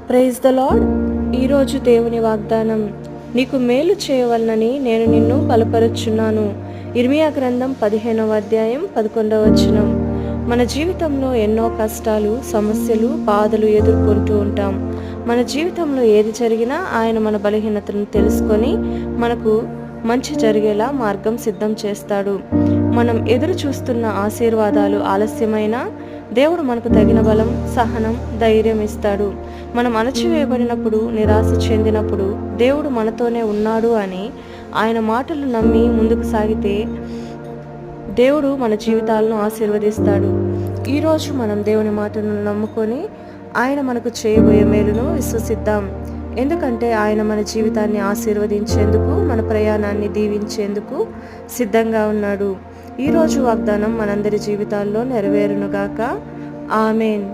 Praise the lord. ఈరోజు దేవుని వాగ్దానం, నీకు మేలు చేయవలనని నేను నిన్ను బలపరుచున్నాను. ఇర్మియా గ్రంథం 15వ అధ్యాయం 11వ వచనం. మన జీవితంలో ఎన్నో కష్టాలు, సమస్యలు, బాధలు ఎదుర్కొంటూ ఉంటాం. మన జీవితంలో ఏది జరిగినా ఆయన మన బలహీనతను తెలుసుకొని మనకు మంచి జరిగేలా మార్గం సిద్ధం చేస్తాడు. మనం ఎదురు చూస్తున్న ఆశీర్వాదాలు ఆలస్యమైనా దేవుడు మనకు తగిన బలం, సహనం, ధైర్యం ఇస్తాడు. మనం అణచివేయబడినప్పుడు, నిరాశ చెందినప్పుడు దేవుడు మనతోనే ఉన్నాడు అని ఆయన మాటలు నమ్మి ముందుకు సాగితే దేవుడు మన జీవితాలను ఆశీర్వదిస్తాడు. ఈరోజు మనం దేవుని మాటలను నమ్ముకొని ఆయన మనకు చేయబోయే మేలును విశ్వసిద్దాం. ఎందుకంటే ఆయన మన జీవితాన్ని ఆశీర్వదించేందుకు, మన ప్రయాణాన్ని దీవించేందుకు సిద్ధంగా ఉన్నాడు. ఈరోజు వాగ్దానం మనందరి జీవితాల్లో నెరవేరునుగాక. ఆమేన్.